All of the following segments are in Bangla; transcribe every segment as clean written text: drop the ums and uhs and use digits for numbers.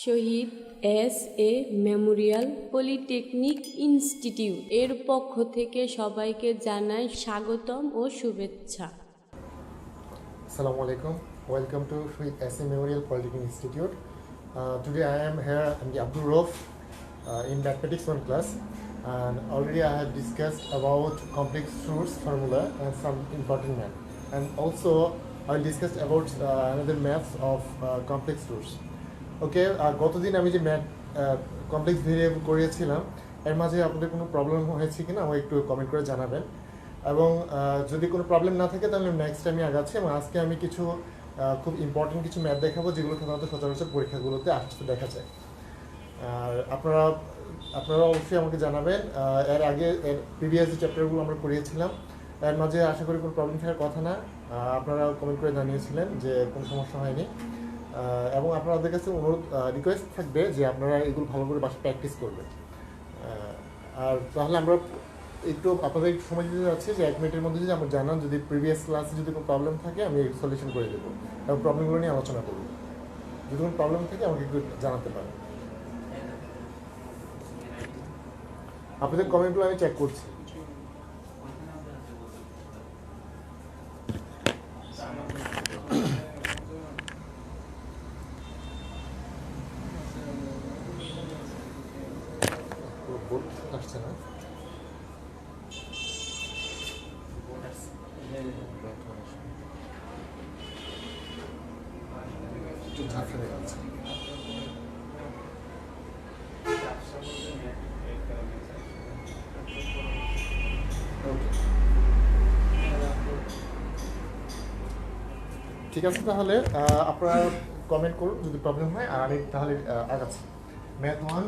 Shahid S A memorial polytechnic institute এর পক্ষ থেকে সবাইকে জানাই স্বাগতম ও শুভেচ্ছা। Assalamu alaikum. Welcome to Shahid S.A. Memorial Polytechnic Institute. Today I am here in the Abdul Rauf in mathematics 1 class, and already I have discussed about complex roots formula and some important math, and also I will discuss about another maths of complex roots. Okay, গতদিন আমি যে ম্যাথ কমপ্লেক্স ভেরিয়েবল করিয়েছিলাম এর মাঝে আপনাদের কোনো প্রবলেম হয়েছে কিনা আমাকে একটু কমেন্ট করে জানাবেন, এবং যদি কোনো প্রবলেম না থাকে তাহলে নেক্সট আমি আগাচ্ছি। এবং আজকে আমি কিছু খুব ইম্পর্টেন্ট কিছু ম্যাথ দেখাবো যেগুলো সাধারণত সচরাচর পরীক্ষাগুলোতে আসতে দেখা যায়। আর আপনারা অবশ্যই আমাকে জানাবেন এর আগে এর প্রিভিয়াস যে চ্যাপ্টারগুলো আমরা করিয়েছিলাম এর মাঝে আশা করি কোনো প্রবলেম থাকার কথা না। আপনারা কমেন্ট করে জানিয়েছিলেন যে কোনো সমস্যা হয়নি, এবং আপনাদের কাছে অনুরোধ রিকোয়েস্ট থাকবে যে আপনারা এগুলো ভালো করে বাসায় প্র্যাকটিস করবেন। আর তাহলে আমরা একটু আপনাদের সময় দিতে যাচ্ছি যে 1 মিনিটের মধ্যে যদি আমার জানান যদি প্রিভিয়াস ক্লাসে যদি কোনো প্রবলেম থাকে আমি সলিউশন করে দেবো এবং প্রবলেমগুলো নিয়ে আলোচনা করবো। যদি কোনো প্রবলেম থাকে আমাকে একটু জানাতে পারেন। আপনাদের কমেন্টগুলো আমি চেক করছি। আসছে না, একটু ঝাঁপসা হয়ে যাচ্ছে। ঠিক আছে, তাহলে আপনারা কমেন্ট করুন যদি প্রবলেম হয়, আর আমি তাহলে আগাচ্ছি। ম্যাথ 1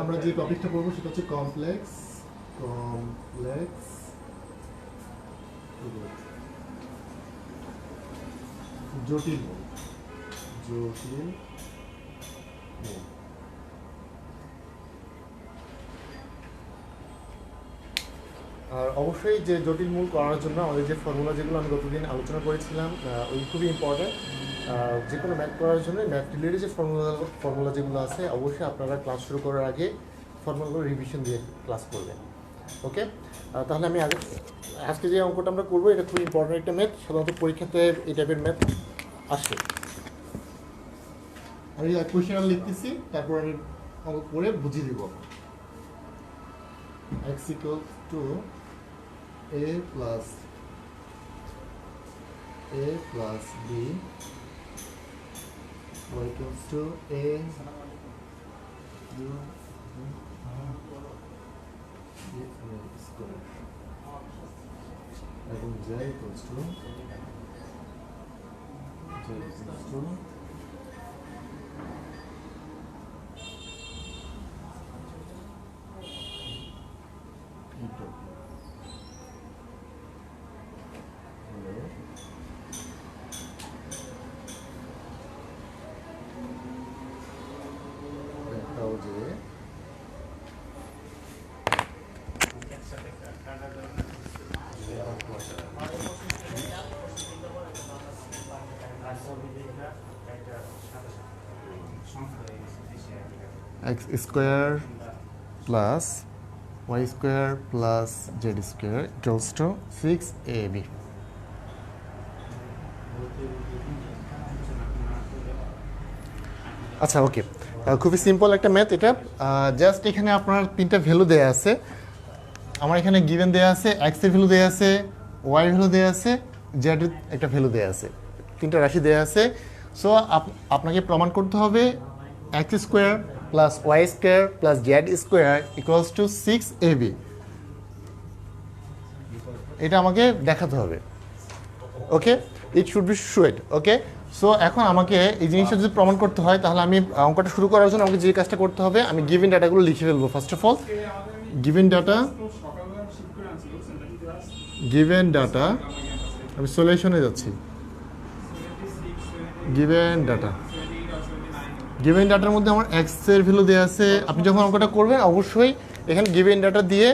আমরা যে টপিকটা পড়বো সেটা হচ্ছে কমপ্লেক্স জটিল মূল। আর অবশ্যই যে জটিল মূল করার জন্য আমাদের যে ফর্মুলা যেগুলো আমি গতদিন আলোচনা করেছিলাম ওই খুবই ইম্পর্টেন্ট। যে কোনো ম্যাথ করার জন্য ম্যাথ রিলেটেড যে ফর্মুলা যেগুলো আছে অবশ্যই আপনারা ক্লাস শুরু করার আগে ফর্মুলাগুলো রিভিশন দিয়ে ক্লাস করবেন। ওকে, তাহলে আমি আজকে যে অঙ্কটা আমরা করবো এটা খুব ইম্পর্টেন্ট একটা ম্যাথ। সাধারণত পরীক্ষাতে এই টাইপের ম্যাথ আসে। আমি কোয়েশ্চেন লিখতেছি, তারপর আমি অঙ্ক করে বুঝিয়ে দিব। x equals to a plus b, y equals to a square, এবং z equals to দেখাও যে x square plus y square plus z square equals to 6ab. আচ্ছা, ওকে, খুবই সিম্পল একটা ম্যাথ এটা। জাস্ট এখানে আপনার 3টা ভ্যালু দেয়া আছে। আমার এখানে গিভেন দেয়া আছে, x এর ভ্যালু দেয়া আছে, y এর ভ্যালু দেয়া আছে, z এর একটা ভ্যালু দেয়া আছে, 3টা রাশি দেয়া আছে। সো আপনাকে প্রমাণ করতে হবে x square plus y square plus z square equals to 6ab। এটা আমাকে দেখাতে হবে। Okay, it should be showed. Okay, so এখন আমাকে এই জিনিসটা যদি প্রমাণ করতে হয় তাহলে আমি অঙ্কটা শুরু করার জন্য আমাকে যে কাজটা করতে হবে আমি গিভেন ডাটাগুলো লিখে ফেলবো। First of all given data আমি সলিউশনে যাচ্ছি। গিভেন ডাটার মধ্যে আমার এক্স এর ভ্যালু দেওয়া আছে। আপনি যখন অঙ্কটা করবেন অবশ্যই এখানে গিভেন ডাটা দিয়ে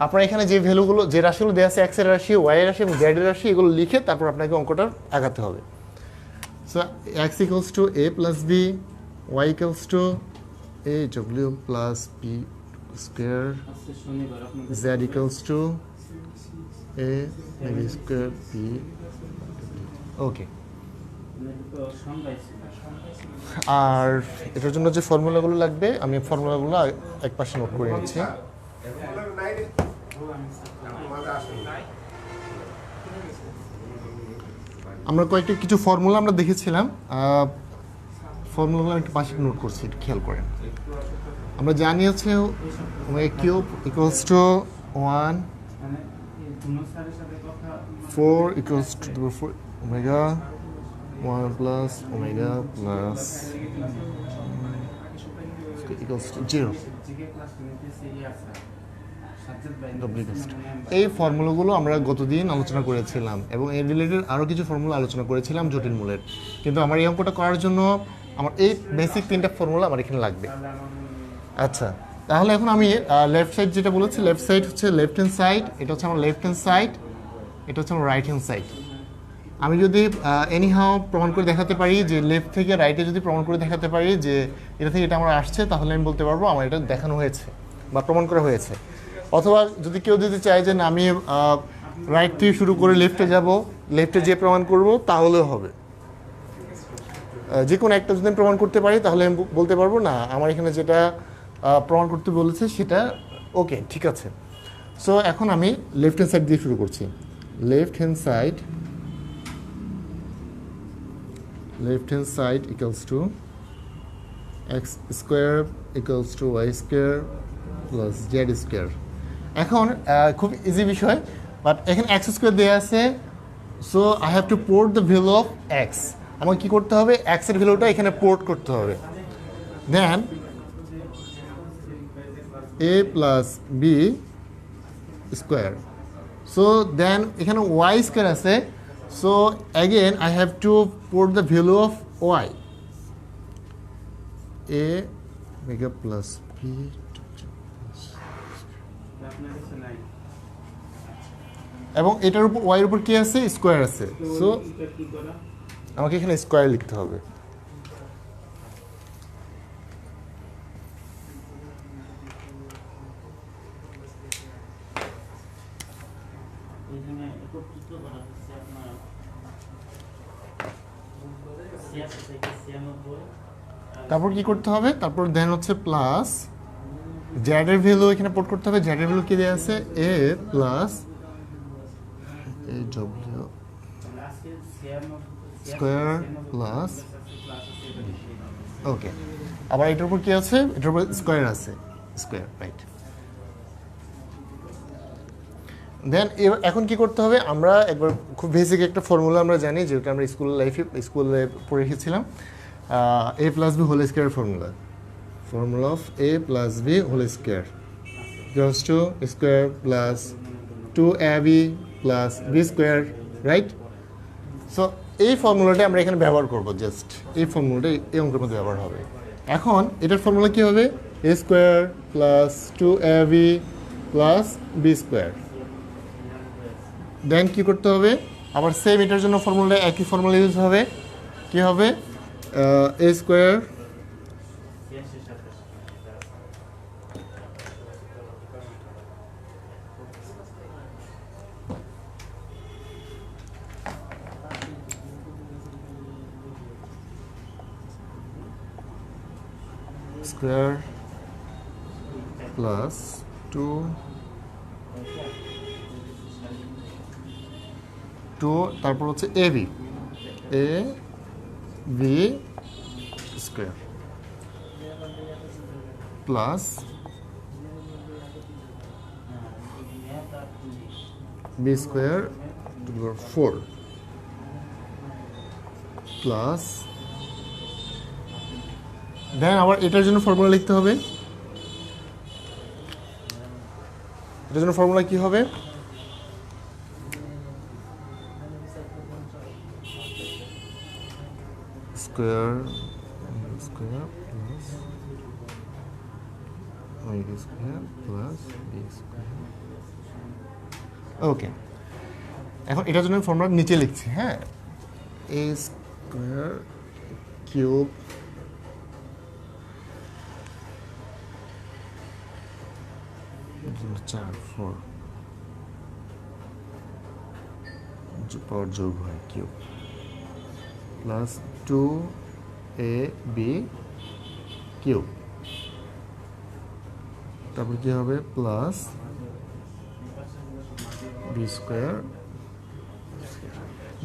আপনার এখানে যে ভ্যালুগুলো যে রাশিগুলো দেওয়া আছে এক্স এর রাশি, ওয়াই এর রাশি এবং জেড এর রাশি এগুলো লিখে তারপর আপনাকে অঙ্কটা আগাতে হবে। So x equals to a plus b, y equals to aw plus b square z equals to a b square b. ওকে, আর এটার জন্য যে ফর্মুলাগুলো লাগবে আমি ফর্মুলাগুলো এক পাশে নোট করে নিচ্ছি। আমরা কয়েকটি কিছু ফর্মুলা আমরা দেখেছিলাম, ফর্মুলাগুলো একটু পাশে নোট করছি, একটু খেয়াল করেন। আমরা জানি হচ্ছে omega cube equals to 1 4 equals two 4 omega 1 plus omega plus equals to 0। এই ফর্মুলাগুলো আমরা গতদিন আলোচনা করেছিলাম এবং এর রিলেটেড আরও কিছু ফর্মুলা আলোচনা করেছিলাম জটিল মূলের, কিন্তু আমার এই অঙ্কটা করার জন্য আমার এই বেসিক 3টা ফর্মুলা আমার এখানে লাগবে। আচ্ছা, তাহলে এখন আমি লেফট সাইড যেটা বলেছি, লেফট সাইড হচ্ছে লেফট হ্যান্ড সাইড, এটা হচ্ছে আমার লেফট হ্যান্ড সাইড, এটা হচ্ছে আমার রাইট হ্যান্ড সাইড। আমি যদি এনিহাও প্রমাণ করে দেখাতে পারি যে লেফট থেকে রাইটে যদি প্রমাণ করে দেখাতে পারি যে এটা থেকে এটা আমার আসছে, তাহলে আমি বলতে পারবো আমার এটা দেখানো হয়েছে বা প্রমাণ করা হয়েছে। অথবা যদি কেউ যদি চায় যে না আমি রাইট থেকে শুরু করে লেফটে যাব, লেফটে যেয়ে প্রমাণ করব, তাহলেও হবে। যে কোনো একটা যদি আমি প্রমাণ করতে পারি তাহলে আমি বলতে পারবো না আমার এখানে যেটা প্রমাণ করতে বলেছে সেটা ওকে, ঠিক আছে। সো এখন আমি লেফট হ্যান্ড সাইড দিয়ে শুরু করছি। Left hand side equals to x square equals to y square plus z square. এখন খুব ইজি বিষয়, বাট এখানে এক্স স্কোয়ার দেওয়া আছে, so I have to put the value of x. আমাকে কী করতে হবে, এক্সের ভ্যালুটা এখানে পোর্ট করতে হবে। Then a plus b square, so then এখানে ওয়াই স্কোয়ার আছে, so again I have to put the value of y. a মেগা প্লাস বি এবং এটার উপর ওয়াইয়ের উপর কি আছে, স্কোয়ার আছে, সো আমাকে এখানে স্কোয়ার লিখতে হবে। তারপর কি করতে হবে, তারপর দেন হচ্ছে প্লাস জেড এর ভ্যালু এখানে পোর্ট করতে হবে। জেড এর ভ্যালু কি দেওয়া আছে, A plus A W square plus okay. আবার এটার উপর কি আছে, এটার উপর স্কোয়ার আছে, স্কোয়ার, রাইট। দেন এখন কি করতে হবে, আমরা একবার খুব বেসিক একটা ফর্মুলা আমরা জানি, যেটা আমরা স্কুলে পড়ে রেখেছিলাম, a plus b whole square formula of a plus b whole square equals to square plus 2ab plus b square, right. So এই ফর্মুলাটা আমরা এখানে ব্যবহার করব, জাস্ট এই ফর্মুলাটা এই অঙ্কের মধ্যে ব্যবহার হবে। এখন এটার ফর্মুলা কি হবে, a square plus 2ab plus b square. Then কি করতে হবে, আবার সেম এটার জন্য ফর্মুলা একই ফর্মুলা ইউজ হবে, কি হবে, a স্কোয়ার স্কোয়ার প্লাস 2 তারপর হচ্ছে a b square plus b square 4 plus then আবার এটার জন্য ফর্মুলা লিখতে হবে। এটার জন্য ফর্মুলা কি হবে, square plus y square plus b square. Okay, এখন এটার জন্য ফর্মুলা নিচে লিখছি, হ্যাঁ, এ স্কোয়ার কিউব 4 4 পাওয়ার যোগ হয় কিউব প্লাস 2ab কিউব, তারপর কি হবে প্লাস বি স্কোয়ার।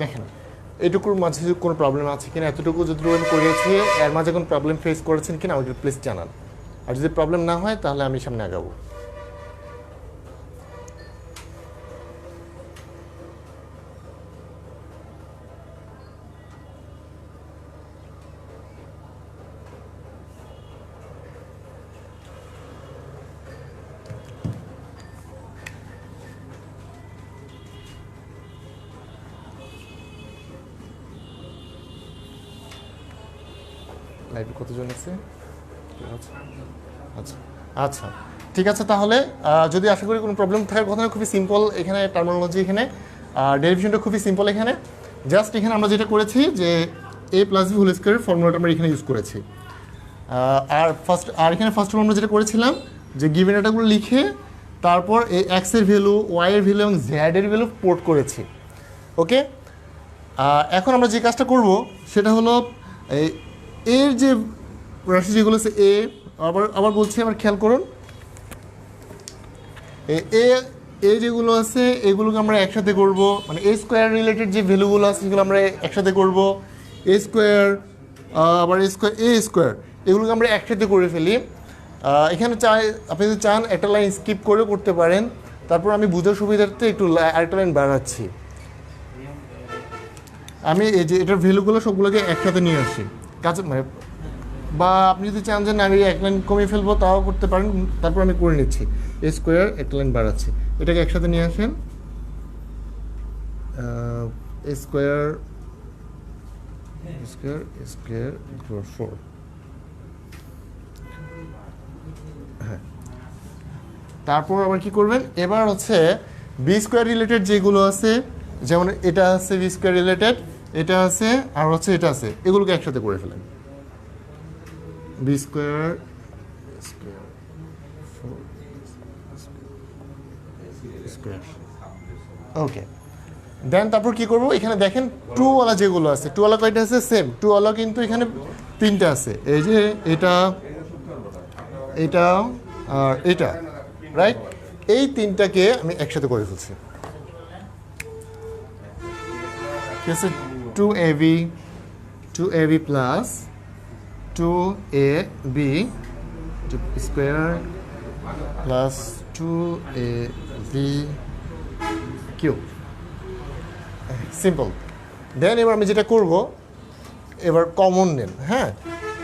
দেখেন এটুকুর মাঝে কোনো প্রবলেম আছে কিনা, এতটুকু যতটুকু আমি করিয়েছি এর মাঝে কোনো প্রবলেম ফেস করেছেন কিনা আমাকে প্লিজ জানান, আর যদি প্রবলেম না হয় তাহলে আমি সামনে আগাবো। লাইভে কতজন আছে? আচ্ছা আচ্ছা ঠিক আছে, তাহলে যদি আশা করি কোনো প্রবলেম থাকার কথা না, খুবই সিম্পল এখানে টার্মিনোলজি, এখানে ডেরিভেশনটা খুবই সিম্পল। এখানে জাস্ট এখানে আমরা যেটা করেছি যে a প্লাস বি হোল স্কোয়ারের ফর্মুলাটা আমরা এখানে ইউজ করেছি। আর এখানে ফার্স্ট আমরা যেটা করেছিলাম যে গিভেন ডাটাগুলো লিখে তারপর এই এক্স এর ভ্যালু, ওয়াই এর ভ্যালু এবং জেড এর ভ্যালু পোর্ট করেছি। ওকে, এখন আমরা যে কাজটা করব সেটা হলো এই এর যে রাশি যেগুলো আছে এ, আবার বলছি, আবার খেয়াল করুন, এ যেগুলো আছে এগুলোকে আমরা একসাথে করব, মানে এ স্কোয়ার রিলেটেড যে ভ্যালুগুলো আছে সেগুলো আমরা একসাথে করব। এ স্কোয়ার আবার এ স্কোয়ার এগুলোকে আমরা একসাথে করে ফেলি। এখানে আপনি যদি চান একটা লাইন স্কিপ করে করতে পারেন, তারপর আমি বুঝার সুবিধার্থে একটু আরেকটা লাইন বাড়াচ্ছি। আমি এই যে এটার ভ্যালুগুলো সবগুলোকে একসাথে নিয়ে আসি কাছে, মানে বা আপনি যদি চান যে না আমি এক লাইন কমিয়ে ফেলবো তাও করতে পারেন, তারপর আমি করে নিচ্ছি। এ স্কোয়ার একটা লাইন বাড়াচ্ছি, এটাকে একসাথে নিয়ে আসেন। এ স্কোয়ার স্কোয়ার 4, হ্যাঁ। তারপর আবার কি করবেন, এবার হচ্ছে বি স্কোয়ার রিলেটেড যেগুলো আছে, যেমন এটা আছে বি স্কোয়ার রিলেটেড, এটা আছে আর হচ্ছে এটা আছে, এগুলোকে একসাথে করে ফেলেন। বি স্কোয়ার ওকে, দেন তারপর কি করব, এখানে দেখেন টুওয়ালা যেগুলো আছে, টুওয়ালা কয়টা আছে, সেম টুওয়ালা কিন্তু এখানে তিনটা আছে, এই যে এটা এটা আর এটা, রাইট? এই তিনটাকে আমি একসাথে করে ফেলছি। ঠিক আছে, 2ab plus 2ab square plus 2ab cube, simple. Then এবার আমি যেটা করব, এবার কমন নেন। হ্যাঁ,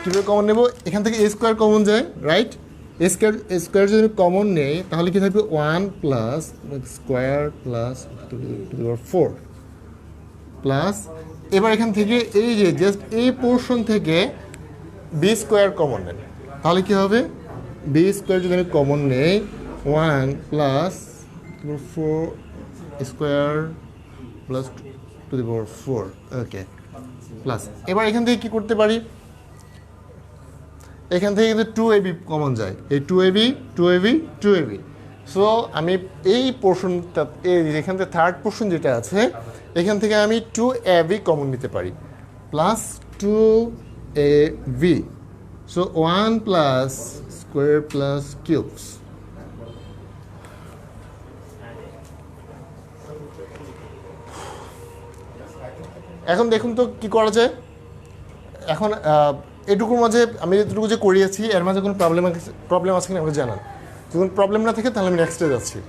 কীভাবে কমন নেব, এখান থেকে এ স্কোয়ার কমন যায়, রাইট? স্কোয়ার যদি আমি কমন নেই তাহলে কি থাকবে 1 প্লাস স্কোয়ার প্লাস 4 প্লাস, এবার এখান থেকে এই যে জাস্ট এই পোর্শন থেকে বি স্কোয়ার কমন নেন, তাহলে কি হবে, বি স্কোয়ার যদি আমি কমন নেই 1 প্লাস 4 স্কোয়ার প্লাস 4, ওকে, প্লাস। এবার এখান থেকে কি করতে পারি, এখান থেকে কিন্তু 2ab কমন যায়, এই 2ab। সো আমি এই পোর্শনটা, এখান থেকে থার্ড পোর্শন যেটা আছে এখান থেকে আমি 2ab কমন নিতে পারি, plus 2ab। So 1 plus square plus cubes. এখন দেখুন তো কি করা যায়। এখন এটুকুর মাঝে আমি যেটুকু যে করিয়েছি এর মাঝে কোনো প্রবলেম আছে কিনা আমাকে জানান, যদি প্রবলেম না থাকে তাহলে আমি নেক্সটে যাচ্ছি।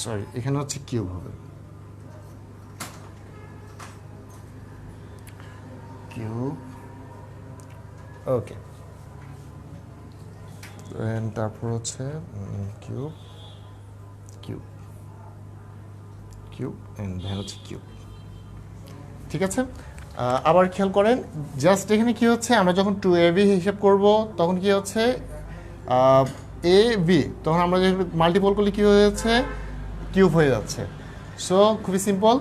সরি, এখানে হচ্ছে কিউব হবে, কিউব, ওকে। তারপর হচ্ছে কিউব, কিউব অ্যান্ড ভ্যান হচ্ছে কিউব। ঠিক আছে, আবার খেয়াল করেন জাস্ট এখানে কি হচ্ছে, আমরা যখন 2ab হিসাব করব তখন কি হচ্ছে এ বি, তখন আমরা যে মাল্টিপল করলে কী হয়ে যাচ্ছে, কিউব হয়ে যাচ্ছে। সো খুবই সিম্পল।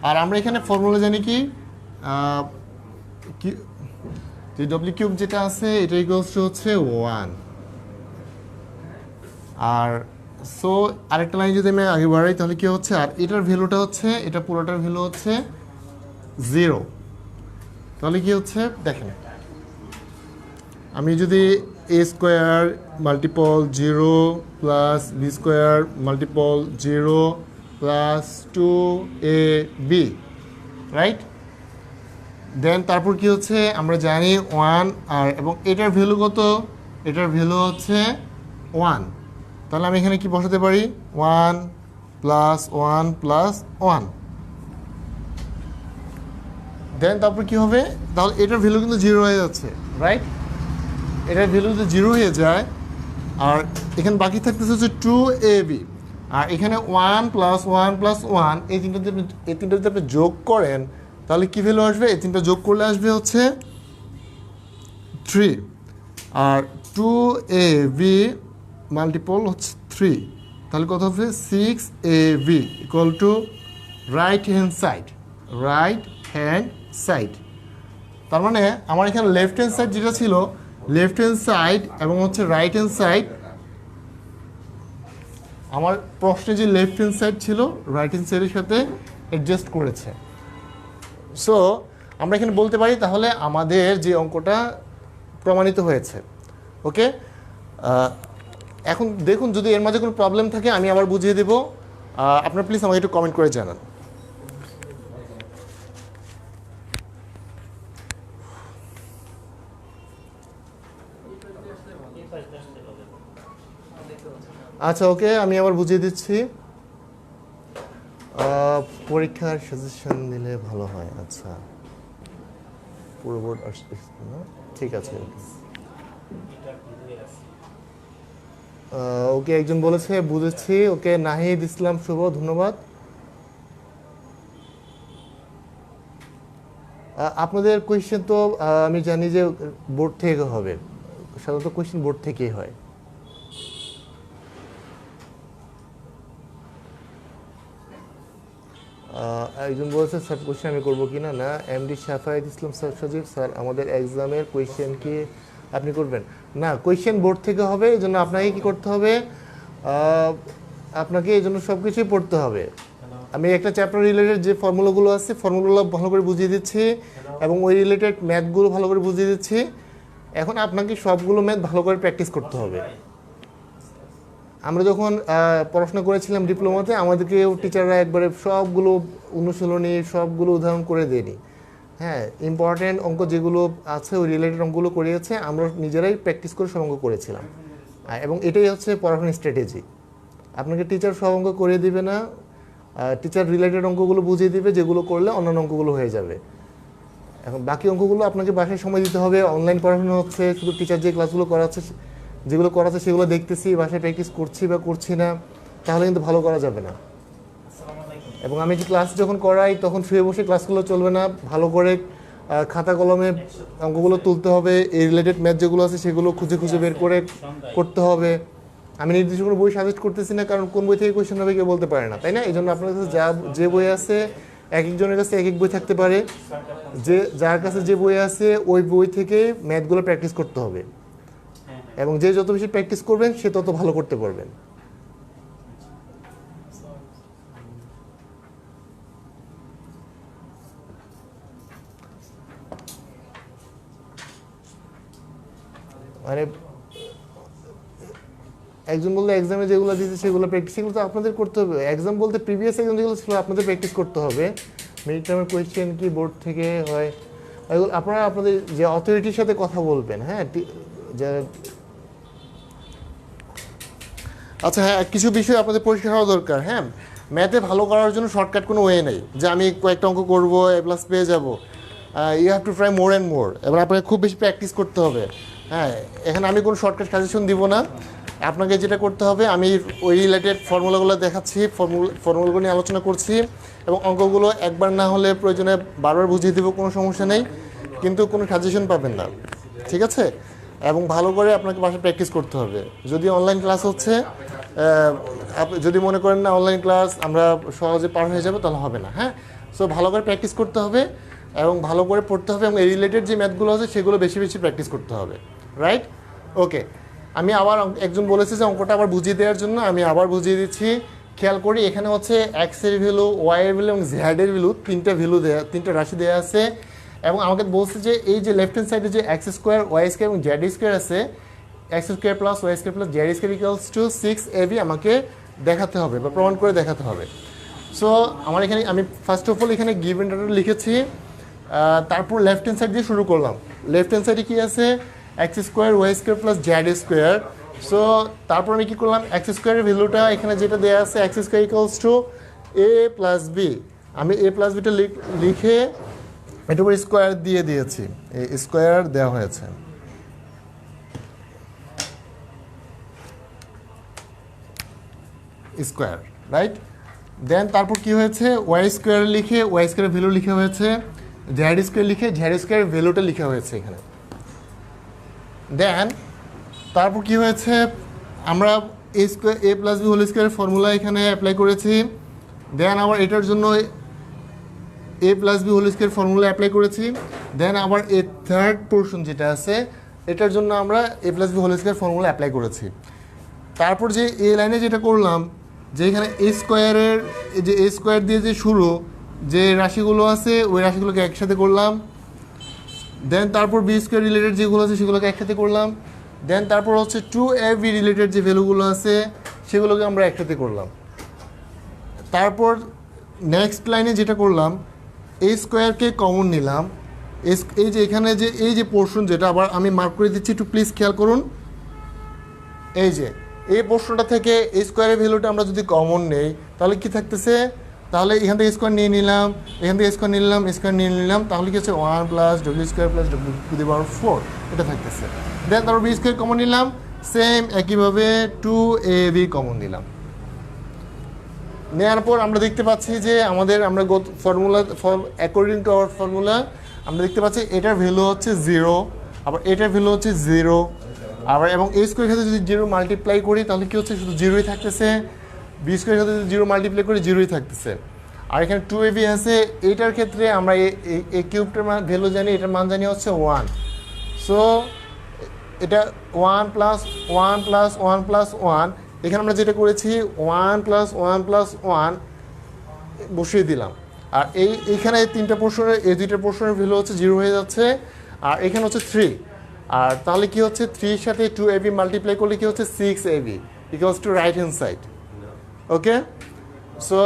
আর আমরা এখানে ফর্মুলা জানি কি, ডব্লিউ কিউব যেটা আছে এটা ইকুয়ালস টু হচ্ছে 1। আর সো আরেকটা লাইন যদি আমি আগে বাড়াই তাহলে কি হচ্ছে, আর এটার ভ্যালুটা হচ্ছে, এটা পুরোটার ভ্যালু হচ্ছে 0। তাহলে কি হচ্ছে দেখেন, আমি যদি a square multiple 0 plus b square multiple 0 plus 2ab, right, then তারপর কি হচ্ছে আমরা জানি 1, আর এবং এটার ভ্যালু কত, এটার ভ্যালু হচ্ছে 1। তাহলে আমি এখানে কি বসাতে পারি, 1 প্লাস 1 প্লাস 1, দেন তারপর কি হবে, তাহলে এটার ভ্যালু কিন্তু 0 হয়ে যাচ্ছে, রাইট, এটার ভ্যালু যদি 0 হয়ে যায়, আর এখানে বাকি থাকতেছে হচ্ছে 2ab, আর এখানে 1 প্লাস 1 প্লাস 1, এই তিনটা যদি আপনি যোগ করেন তাহলে কি ভ্যালু আসবে, এই তিনটা যোগ করলে আসবে হচ্ছে 3, আর 2ab মাল্টিপল হচ্ছে 3, তাহলে কত হবে 6ab equal to right hand side. তার মানে আমার এখানে লেফট হ্যান্ড সাইড যেটা ছিল, লেফট হ্যান্ড সাইড এবং হচ্ছে রাইট হ্যান্ড সাইড, আমার প্রশ্নে যে লেফট হ্যান্ড সাইড ছিল রাইট হ্যান্ড সাইডের সাথে অ্যাডজাস্ট করেছে। সো আমরা এখানে বলতে পারি তাহলে আমাদের যে অঙ্কটা প্রমাণিত হয়েছে। ওকে, এখন দেখুন যদি এর মাঝে কোনো প্রবলেম থাকে আমি আবার বুঝিয়ে দেবো, আপনারা প্লিজ আমাকে একটু কমেন্ট করে জানান। আচ্ছা ওকে, আমি আবার বুঝিয়ে দিচ্ছি। পরীক্ষার সাজেশন দিলে ভালো হয়। আচ্ছা, পুরো বোর্ড আসছে না, ঠিক আছে। ওকে, একজন বলেছে বুঝেছি। ওকে, নাহিদ ইসলাম শুভ, ধন্যবাদ। আপনাদের কোয়েশ্চেন তো আমি জানি যে বোর্ড থেকে হবে, সাধারণত কোয়েশ্চেন বোর্ড থেকেই হয়। একজন বলেছে স্যার কোয়েশ্চেন আমি করবো কি না, না এমডি শাফায়েত ইসলাম স্যার সজীব স্যার আমাদের এক্সামের কোয়েশ্চেন কি আপনি করবেন? না, কোয়েশ্চেন বোর্ড থেকে হবে, এই জন্য আপনাকে কী করতে হবে, আপনাকে এই জন্য সব কিছুই পড়তে হবে। আমি একটা চ্যাপ্টার রিলেটেড যে ফর্মুলাগুলো আছে ফর্মুলাগুলো ভালো করে বুঝিয়ে দিচ্ছি এবং ওই রিলেটেড ম্যাথগুলো ভালো করে বুঝিয়ে দিচ্ছি। এখন আপনাকে সবগুলো ম্যাথ ভালো করে প্র্যাকটিস করতে হবে। আমরা যখন পড়াশোনা করেছিলাম ডিপ্লোমাতে, আমাদেরকেও টিচাররা একবারে সবগুলো অনুশীলনী সবগুলো উদাহরণ করে দেয়নি। হ্যাঁ, ইম্পর্টেন্ট অঙ্ক যেগুলো আছে ওই রিলেটেড অঙ্কগুলো করিয়েছে, আমরা নিজেরাই প্র্যাকটিস করে সব অঙ্ক করেছিলাম। এবং এটাই হচ্ছে পড়াশোনার স্ট্র্যাটেজি। আপনাকে টিচার সব অঙ্ক করিয়ে দিবে না, টিচার রিলেটেড অঙ্কগুলো বুঝিয়ে দিবে, যেগুলো করলে অন্যান্য অঙ্কগুলো হয়ে যাবে। এখন বাকি অঙ্কগুলো আপনাকে বাসায় সময় দিতে হবে। অনলাইন পড়াশোনা হচ্ছে, শুধু টিচার যে ক্লাসগুলো করাচ্ছে যেগুলো করাচ্ছে সেগুলো দেখতেছি, বাসায় প্র্যাকটিস করছি বা করছি না, তাহলে কিন্তু ভালো করা যাবে না। এবং আমি যে ক্লাস যখন করাই তখন শুয়ে বসে ক্লাসগুলো চলবে না, ভালো করে খাতা কলমে অঙ্কগুলো তুলতে হবে। এই রিলেটেড ম্যাথ যেগুলো আছে সেগুলো খুঁজে খুঁজে বের করে করতে হবে। আমি নির্দিষ্ট কোনো বই সাজেস্ট করতেছি না, কারণ কোন বই থেকে কোয়েশ্চেন হবে কেউ বলতে পারে না, তাই না? এই জন্য আপনার কাছে যে বই আছে, এক একজনের কাছে এক এক বই থাকতে পারে, যার কাছে যে বই আছে ওই বই থেকে ম্যাথগুলো প্র্যাকটিস করতে হবে। এবং যে যত বেশি প্র্যাকটিস করবেন সে তত ভালো করতে পারবেন। মানে একজন বললো এক্সামে যেগুলো দিতে সেগুলো প্র্যাকটিস, সেগুলো তো আপনাদের করতে হবে। এক্সাম বলতে প্রিভিয়াস এক্সাম যেগুলো ছিল আপনাদের প্র্যাকটিস করতে হবে। মিড টার্মের কোয়েশ্চেন কি বোর্ড থেকে হয়, এগুলো আপনারা আপনাদের যে অথরিটির সাথে কথা বলবেন। হ্যাঁ, আচ্ছা হ্যাঁ, কিছু বিষয় আপনাদের পরিষ্কার হওয়া দরকার। হ্যাঁ, ম্যাথে ভালো করার জন্য শর্টকাট কোনো ওয়ে নেই যে আমি কয়েকটা অঙ্ক করবো A+ পেয়ে যাবো। You have to try more and more. এবার আপনাকে খুব বেশি প্র্যাকটিস করতে হবে। হ্যাঁ, এখানে আমি কোনো শর্টকাট সাজেশন দিব না। আপনাকে যেটা করতে হবে, আমি ওই রিলেটেড ফর্মুলাগুলো দেখাচ্ছি, ফর্মুলাগুলো নিয়ে আলোচনা করছি, এবং অঙ্কগুলো একবার না হলে প্রয়োজনে বারবার বুঝিয়ে দেবো, কোনো সমস্যা নেই, কিন্তু কোনো সাজেশন পাবেন না, ঠিক আছে? এবং ভালো করে আপনাকে বাসায় প্র্যাকটিস করতে হবে। যদি অনলাইন ক্লাস হচ্ছে, যদি মনে করেন না অনলাইন ক্লাস আমরা সহজে পার হয়ে যাবে, তাহলে হবে না। হ্যাঁ, সো ভালো করে প্র্যাকটিস করতে হবে এবং ভালো করে পড়তে হবে, এবং এই রিলেটেড যে ম্যাথগুলো আছে সেগুলো বেশি বেশি প্র্যাকটিস করতে হবে, রাইট? ওকে, আমি আবার একজন বলেছে যে অঙ্কটা আবার বুঝিয়ে দেওয়ার জন্য, আমি আবার বুঝিয়ে দিচ্ছি। খেয়াল করি, এখানে হচ্ছে এক্সের ভ্যালু, ওয়াইয়ের ভ্যালু এবং জেডের ভ্যালু, তিনটা রাশি দেওয়া আছে, এবং আমাকে বলছে যে এই যে লেফট হ্যান্ড সাইডে যে এক্স স্কোয়ার, ওয়াই স্কোয়ার এবং জেড স্কোয়ার আছে, x square plus y square plus z square equals to 6ab আমাকে দেখাতে হবে বা প্রমাণ করে দেখাতে হবে। সো আমার এখানে আমি ফার্স্ট অফ অল এখানে গিভেন ডাটা লিখেছি, তারপর লেফট হ্যান্ড সাইড দিয়ে শুরু করলাম। লেফট হ্যান্ড সাইডে কী আছে? X square y square plus z square. So তারপর আমি কী করলাম, এক্স স্কোয়ারের ভ্যালুটা এখানে যেটা দেওয়া আছে, x square equals to a plus b, আমি a প্লাস বিটা লিখে এটার উপর স্কোয়ার দিয়ে দিয়েছি, স্কোয়ার দেওয়া হয়েছে। Square, right? দেন তারপর কি হয়েছে, ওয়াই স্কোয়ার লিখে ওয়াই স্কোয়ারের ভ্যালু লিখা হয়েছে, জেড স্কোয়ার লিখে জেড স্কোয়ারের ভ্যালুটা লিখা হয়েছে এখানে। দেন তারপর কি হয়েছে, আমরা a square a plus b whole স্কোয়ারের ফর্মুলা এখানে অ্যাপ্লাই করেছি। দেন আবার এটার জন্য a plus b whole square formula apply করেছি। দেন আবার এ থার্ড পোর্শন যেটা আছে, এটার জন্য আমরা a plus b whole square formula apply করেছি। তারপর যে এ লাইনে যেটা করলাম, যে এখানে এ স্কোয়ারের যে এ স্কোয়ার দিয়ে যে শুরু যে রাশিগুলো আছে, ওই রাশিগুলোকে একসাথে করলাম। দেন তারপর বি স্কোয়ার রিলেটেড যেগুলো আছে সেগুলোকে একসাথে করলাম। দেন তারপর হচ্ছে 2ab রিলেটেড যে ভ্যালুগুলো আছে সেগুলোকে আমরা একসাথে করলাম। তারপর নেক্সট লাইনে যেটা করলাম, এ স্কোয়ারকে কমন নিলাম। এই যে এখানে যে এই যে পোর্শন, যেটা আবার আমি মার্ক করে দিচ্ছি, একটু প্লিজ খেয়াল করুন। এই যে এই পোর্শনটা থেকে এই স্কোয়ারের ভ্যালুটা আমরা যদি কমন নেই, তাহলে কি থাকতেছে, তাহলে এখান থেকে স্কোয়ার নিয়ে নিলাম, এখান থেকে স্কোয়ার নিয়ে নিলাম, স্কোয়ার নিয়ে নিলাম, তাহলে কি হচ্ছে 1 plus W square plus W to the power 4, এটা থাকতেছে। দেন তারপর বি স্কোয়ার কমন নিলাম, সেম একইভাবে 2ab কমন দিলাম। নেওয়ার পর আমরা দেখতে পাচ্ছি যে আমরা formula according to our formula আমরা দেখতে পাচ্ছি এটার ভ্যালু হচ্ছে 0, আবার এটার ভ্যালু হচ্ছে 0, আবার এবং এ স্কোয়ারের সাথে যদি 0 মাল্টিপ্লাই করি তাহলে কি হচ্ছে, শুধু 0ই থাকতেছে। বি স্কোয়ারের সাথে যদি 0 মাল্টিপ্লাই করি 0ই থাকতেছে। আর এখানে 2ab আছে, এইটার ক্ষেত্রে আমরা এই কিউবটার ভ্যালু জানি, এটার মান জানি হচ্ছে 1। সো এটা 1 প্লাস 1 প্লাস 1 প্লাস 1, এখানে আমরা যেটা করেছি 1 প্লাস 1 প্লাস 1 বসিয়ে দিলাম। আর এইখানে তিনটা পোর্শনের, এই দুইটা পোর্শনের ভ্যালু হচ্ছে 0 হয়ে যাচ্ছে, আর এখানে হচ্ছে 3। আর তাহলে কি হচ্ছে, 3 সাথে 2ab মাল্টিপ্লাই করলে কি হচ্ছে 6ab equals to right hand side. Okay, so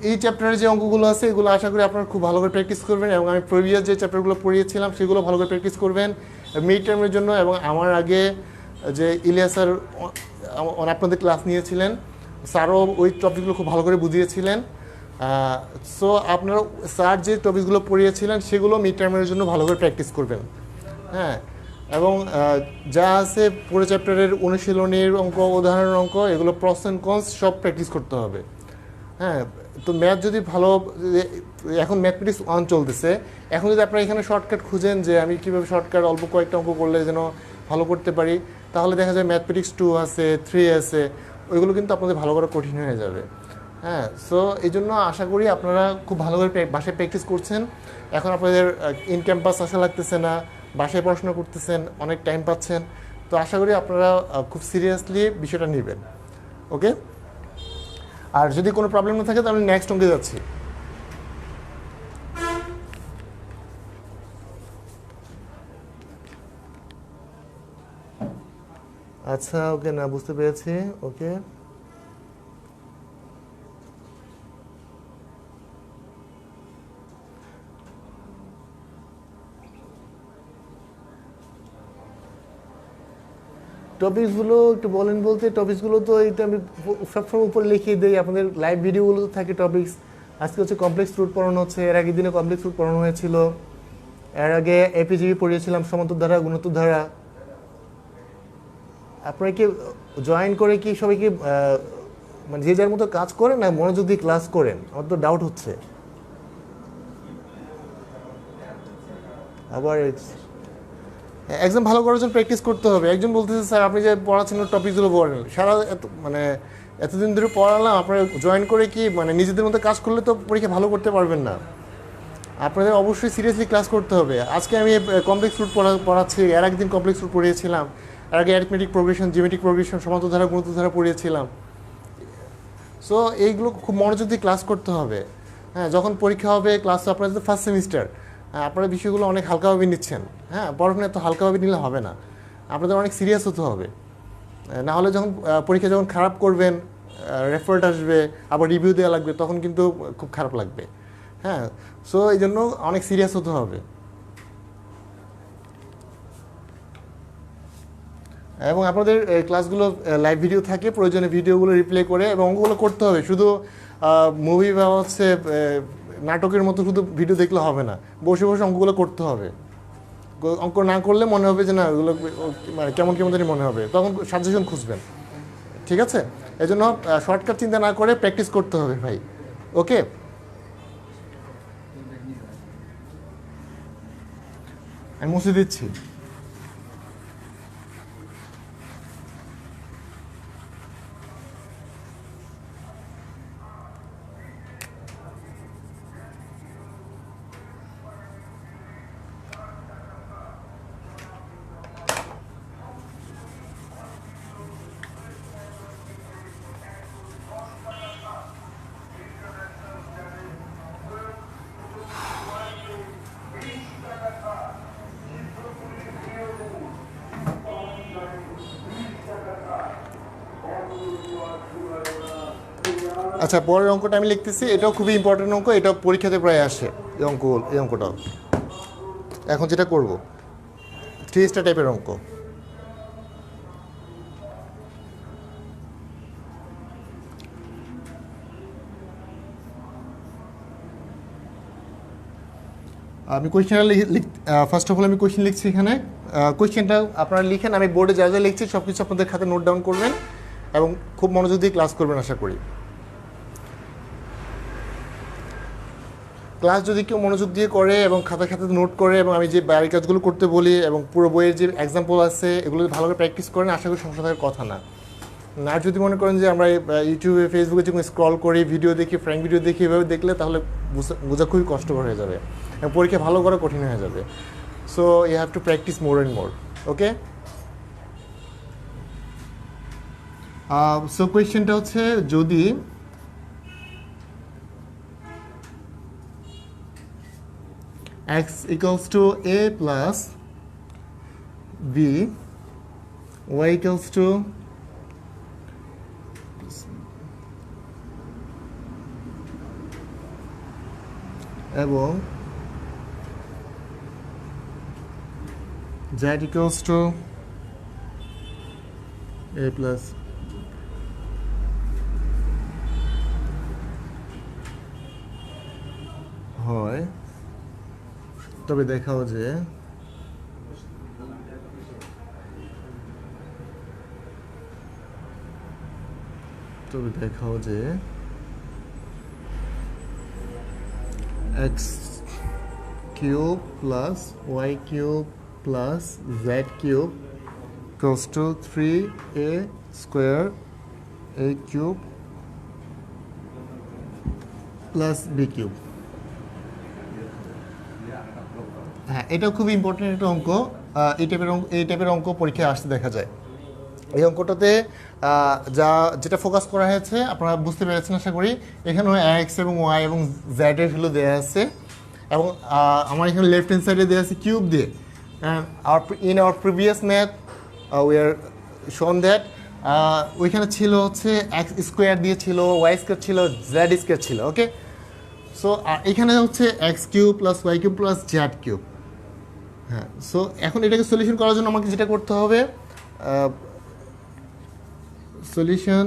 এই চ্যাপ্টারের যে অঙ্কগুলো আছে এগুলো আশা করি আপনারা খুব ভালো করে প্র্যাকটিস করবেন, এবং আমি প্রিভিয়াস যে চ্যাপ্টারগুলো পড়িয়েছিলাম সেগুলো ভালো করে প্র্যাকটিস করবেন মিড টার্মের জন্য। এবং আমার আগে যে ইলিয়াস স্যার আপনাদের ক্লাস নিয়েছিলেন, স্যারও ওই টপিকগুলো খুব ভালো করে বুঝিয়েছিলেন। সো আপনারা স্যার যে টপিকগুলো পড়িয়েছিলেন সেগুলো মিড টার্মের জন্য ভালো করে প্র্যাকটিস করবেন। হ্যাঁ, এবং যা আছে পুরো চ্যাপ্টারের অনুশীলনীর অঙ্ক, উদাহরণের অঙ্ক, এগুলো প্রস অ্যান্ড কনস সব প্র্যাকটিস করতে হবে। হ্যাঁ, তো ম্যাথ যদি ভালো, এখন ম্যাথমেটিক্স 1 চলতেছে, এখন যদি আপনারা এখানে শর্টকাট খুঁজেন যে আমি কীভাবে শর্টকাট অল্প কয়েকটা অঙ্ক করলে যেন ভালো করতে পারি, তাহলে দেখা যায় ম্যাথমেটিক্স 2 আছে, 3 আছে, ওইগুলো কিন্তু আপনাদের ভালো করে কঠিন হয়ে যাবে। হ্যাঁ, সো এই জন্য আশা করি আপনারা খুব ভালো করে বাসায় প্র্যাকটিস করছেন। এখন আপনাদের ইন ক্যাম্পাস আসা লাগতেছে না, বাসায় পড়াশোনা করতেছেন, অনেক টাইম পাচ্ছেন। তো আশা করি আপনারা খুব সিরিয়াসলি বিষয়টা নেবেন। ওকে, আর যদি কোনো প্রবলেম না থাকে তাহলে নেক্সট অঙ্কে যাচ্ছি। আচ্ছা, ওকে, না বুঝতে পেরেছি। ওকে, টপিকসগুলো একটু বলেন। বলতে টপিকসগুলো তো এটা আমি সবসময় উপরে লিখিয়ে দিই, আপনাদের লাইভ ভিডিওগুলো তো থাকে টপিকস। আজকে হচ্ছে কমপ্লেক্স রুট পড়ানো হচ্ছে, এর আগের দিনে কমপ্লেক্স রুট পড়ানো হয়েছিল, এর আগে এপিজিবি পড়িয়েছিলাম, সমান্তর ধারা, গুণোত্তর ধারা। আপনারা কি জয়েন করে কি সবাই কি মানে যে যার মতো কাজ করেন না মনোযোগ দিয়ে ক্লাস করেন? আমার তো ডাউট হচ্ছে। আবার এক্সাম ভালো করার জন্য প্র্যাকটিস করতে হবে। একজন বলতেছে স্যার আপনি যে পড়াচ্ছেন টপিকগুলো বলেন, সারা মানে এতদিন ধরে পড়ালাম, আপনারা জয়েন করে কি মানে নিজেদের মতো কাজ করলে তো পরীক্ষা ভালো করতে পারবেন না। আপনাদের অবশ্যই সিরিয়াসলি ক্লাস করতে হবে। আজকে আমি কমপ্লেক্স রুট পড়াচ্ছি, এর একদিন কমপ্লেক্স রুট পড়িয়েছিলাম, এর আগে অ্যারিথমেটিক প্রোগ্রেশন, জিওমেট্রিক প্রোগ্রেশন, সমান্তরাল গুণিতধারা পড়িয়েছিলাম। সো এইগুলো খুব মনোযোগ দিয়ে ক্লাস করতে হবে। হ্যাঁ, যখন পরীক্ষা হবে ক্লাস, আপনাদের তো ফার্স্ট সেমিস্টার, আপনারা বিষয়গুলো অনেক হালকাভাবে নিচ্ছেন। হ্যাঁ, পড়াশোনা এত হালকাভাবে নিলে হবে না, আপনাদের অনেক সিরিয়াস হতে হবে। না হলে যখন পরীক্ষা যখন খারাপ করবেন, রেফারেট আসবে, আবার রিভিউ দেওয়া লাগবে, তখন কিন্তু খুব খারাপ লাগবে। হ্যাঁ, সো এই জন্য অনেক সিরিয়াস হতে হবে। এবং আপনাদের ক্লাসগুলো লাইভ ভিডিও থাকে, প্রয়োজনে ভিডিওগুলো রিপ্লে করে এবং অঙ্কগুলো করতে হবে। শুধু মুভি বা হচ্ছে নাটকের মতো শুধু ভিডিও দেখলে হবে না, বসে বসে অঙ্কগুলো করতে হবে। অঙ্ক না করলে মনে হবে যে না ওগুলো মানে কেমন কেমন জানি মনে হবে, তখন সাজেশন খুঁজবেন। ঠিক আছে, এই জন্য শর্টকাট চিন্তা না করে প্র্যাকটিস করতে হবে ভাই। ওকে, আমি মুছে দিচ্ছি। আচ্ছা, পরের অঙ্কটা আমি লিখতেছি, এটাও খুবই ইম্পর্টেন্ট অঙ্ক, এটা পরীক্ষাতে প্রায় আসে এই অঙ্কটাও। এখন যেটা করব 3 স্টার টাইপের অঙ্ক। আমি কোয়েশ্চেনটা ফার্স্ট অফ অল আমি কোয়েশ্চেন লিখছি এখানে। কোয়েশ্চেনটা আপনারা লিখেন, আমি বোর্ডে যা যা লিখছি সব কিছু আপনাদের খাতে নোট ডাউন করবেন এবং খুব মনোযোগ দিয়ে ক্লাস করবেন আশা করি। ক্লাস যদি কেউ মনোযোগ দিয়ে করে এবং খাতা খাতাতে নোট করে এবং আমি যে বাড়ির কাজগুলো করতে বলি এবং পুরো বইয়ের যে এক্সাম্পল আছে এগুলো ভালো করে প্র্যাকটিস করেন, আশা করি সমস্যা থাকার কথা না। আর যদি মনে করেন যে আমরা ইউটিউবে ফেসবুকে যখন স্ক্রল করি, ভিডিও দেখি, ফ্র্যাঙ্ক ভিডিও দেখি, এভাবে দেখলে তাহলে বোঝা খুবই কষ্টকর হয়ে যাবে এবং পরীক্ষা ভালো করা কঠিন হয়ে যাবে। So you have to practise more and more. Okay, so কোয়েশ্চেনটা হচ্ছে যদি x equals to a plus b, y equals to এবং z equals to a plus হয়, তবে দেখাও যে x cube plus y cube plus z cube equals to 3a square a cube plus b cube। হ্যাঁ, এটাও খুবই ইম্পর্টেন্ট একটা অঙ্ক। এই টাইপের অঙ্ক পরীক্ষায় আসতে দেখা যায়। এই অঙ্কটাতে যেটা ফোকাস করা হয়েছে আপনারা বুঝতে পেরেছেন আশা করি। এখানেও এক্স এবং ওয়াই এবং জেড এর ভ্যালু দেওয়া আছে এবং আমার এখানে লেফট হ্যান্ড সাইডে দেওয়া আছে কিউব দিয়ে। In our previous math we are shown that ওইখানে ছিল হচ্ছে এক্স স্কোয়ার দিয়ে ছিল, ওয়াই স্কোয়ার ছিল, জেড স্কোয়ার ছিল। ওকে, সো এখানে হচ্ছে x cube plus y cube plus z cube. হ্যাঁ, সো এখন এটাকে সলিউশন করার জন্য আমাকে যেটা করতে হবে, solution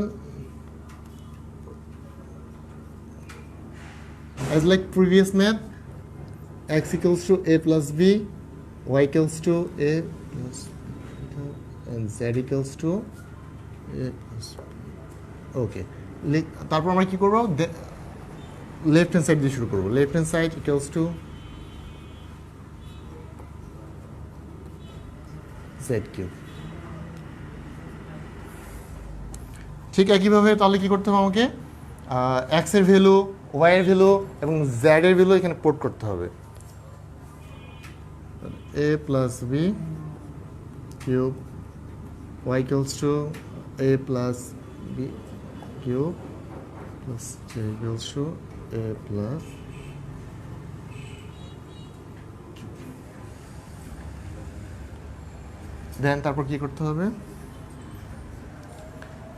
as like previous math, x equals to a plus b, y equals to a plus and z equals to a plus ওকে তারপর আমরা কি করবো লেফট হ্যান্ড সাইড দিয়ে শুরু করবো left hand side equals to Z cube ঠিক একইভাবে তাহলে কি করতে হবে আমাকে এক্স এর ভ্যালু ওয়াই এর ভ্যালু এবং জেড এর ভ্যালু এখানে পোর্ট করতে হবে a plus b cube y equals to a plus b cube plus j equals to a plus দেন তারপর কি করতে হবে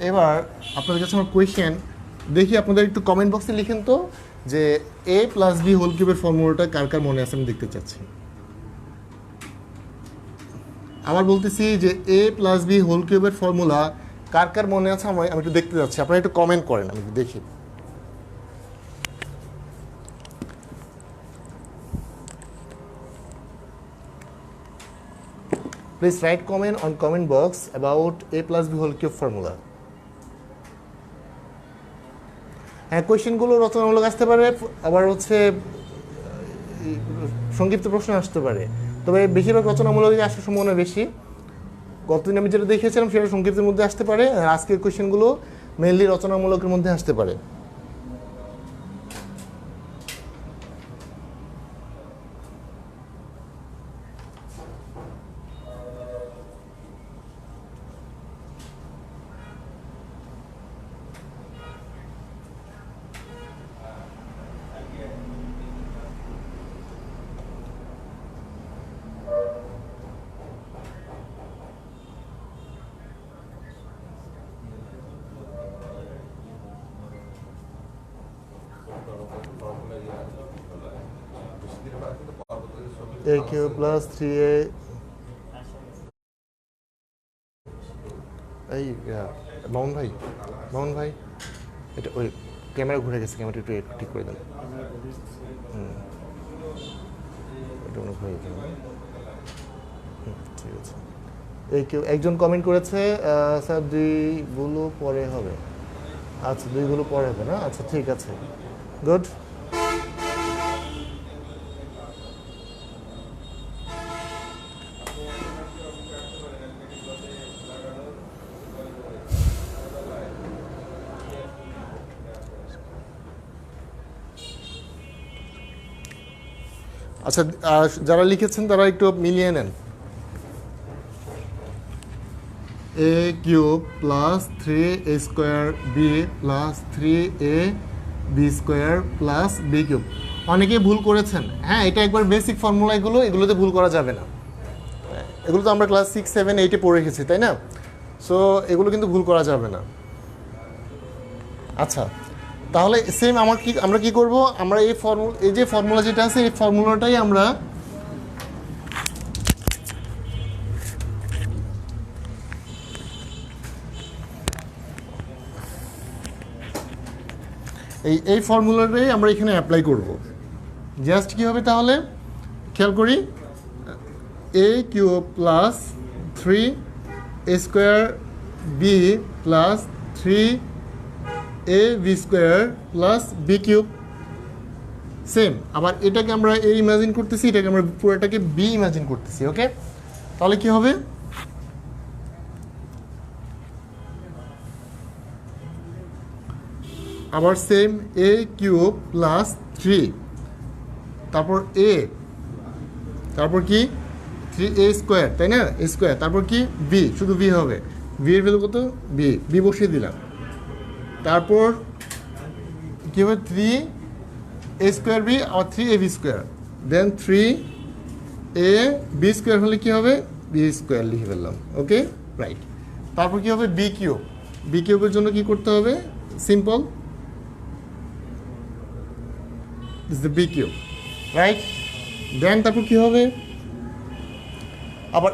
এবার আপনাদের কাছে আমার কোয়েশ্চেন দেখি আপনাদের একটু কমেন্ট বক্সে লিখেন তো যে a প্লাস b হোল কিউবের ফর্মুলাটা কার কার মনে আছে আমি দেখতে চাচ্ছি আবার বলতেছি যে a প্লাস b হোল কিউবের ফর্মুলা কার কার মনে আছে আমি একটু দেখতে যাচ্ছি আপনারা একটু কমেন্ট করেন আমি একটু দেখি Please write comment on comment box about a plus b whole cube formula. হ্যাঁ কোয়েশ্চেনগুলো রচনামূলক আসতে পারে আবার হচ্ছে সংক্ষিপ্ত প্রশ্ন আসতে পারে তবে বেশিরভাগ রচনামূলক আসার সম্ভাবনা বেশি গতদিন আমি যেটা দেখেছিলাম সেটা সংক্ষিপ্তের মধ্যে আসতে পারে আর আজকের কোয়েশ্চেনগুলো মেইনলি রচনামূলকের মধ্যে আসতে পারে a cube plus 3a এই মামুন ভাই এটা ওই ক্যামেরা ঘুরে গেছে ক্যামেরাটা একটু ঠিক করে দেন এটা মনে হয় ঠিক আছে এই কেউ একজন কমেন্ট করেছে স্যার দুইগুলো পরে হবে আচ্ছা দুইগুলো পরে হবে না আচ্ছা ঠিক আছে গুড আচ্ছা যারা লিখেছেন তারা একটু মিলিয়ে নেন a cube plus 3a square b plus 3a b square plus b cube অনেকেই ভুল করেছেন হ্যাঁ এটা একবার বেসিক ফর্মুলা এগুলোতে ভুল করা যাবে না এগুলো তো আমরা ক্লাস 6, 7, 8-এ পড়ে রেখেছি তাই না সো এগুলো কিন্তু ভুল করা যাবে না আচ্ছা তাহলে সেম আমরা কি করব আমরা এই যে ফর্মুলা যেটা আছে এই ফর্মুলাটাই আমরা এই ফর্মুলাটাই আমরা এখানে অ্যাপ্লাই করব জাস্ট কি হবে তাহলে খেয়াল করি a cube plus 3a square b plus 3a b square plus b cube same আবার এটাকে আমরা a ইমাজিন করতেছি এটাকে আমরা পুরোটাকে b ইমাজিন করতেছি ওকে তাহলে কি হবে আবার সেম a কিউব প্লাস 3 তারপর a তারপর কি 3a স্কোয়ার তাই না a স্কোয়ার তারপর কি b শুধু b হবে b এর ভ্যালু কত b বসিয়ে দিলাম তারপর কি হবে 3a স্কোয়ার b আর 3ab square then 3ab square হলে কি হবে b স্কোয়ার লিখে ফেললাম ওকে রাইট তারপর কি হবে b কিউবের জন্য কি করতে হবে simple this the b cube right then তারপর কি হবে আবার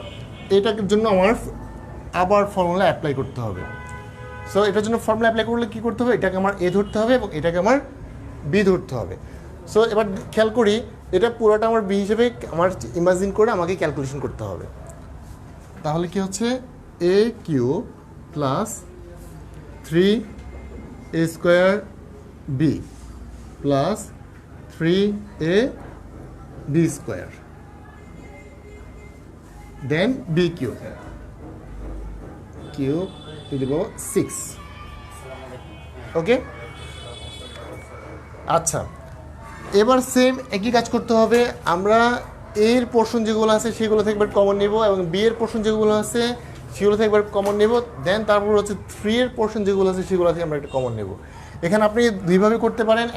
এটার জন্য আমার আবার ফর্মুলা অ্যাপ্লাই করতে হবে সো এটার জন্য ফর্মুলা অ্যাপ্লাই করলে কী করতে হবে এটাকে আমার a ধরতে হবে এবং এটাকে আমার b ধরতে হবে সো এবার খেয়াল করি এটা পুরোটা আমার b হিসেবে আমার ইমাজিন করে আমাকে ক্যালকুলেশন করতে হবে তাহলে কি হচ্ছে a cube plus 3a square b plus 3a b square then b cube cube to the power 6 okay. আচ্ছা, এবার সেম একই কাজ করতে হবে। আমরা এর পোর্শন যেগুলো আছে সেগুলো থেকে একবার কমন নেব এবং বি এর পোর্শন যেগুলো আছে সেগুলো থেকে একবার কমন নেব, দেন তারপর হচ্ছে 3 এর পোর্শন যেগুলো আছে সেগুলো থেকে আমরা একটা কমন নেব। এখানে আপনি দুইভাবে করতে পারেন,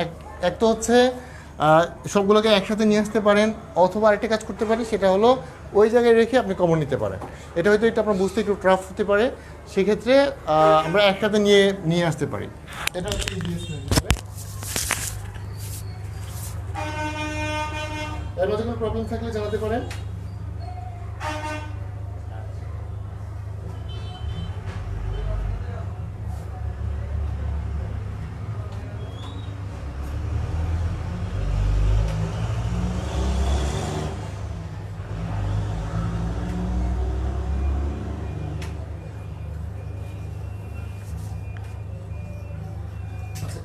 এক তো হচ্ছে সবগুলোকে একসাথে নিয়ে আসতে পারেন, অথবা আরেকটা কাজ করতে পারেন, সেটা হলো ওই জায়গায় রেখে আপনি কমন নিতে পারেন। এটা হয়তো একটু আপনার বুঝতে একটু টাফ হতে পারে, সেক্ষেত্রে আমরা একসাথে নিয়ে আসতে পারি। এটা হচ্ছে easiest way হবে। এর মধ্যে কোনো প্রবলেম থাকলে জানাতে পারেন।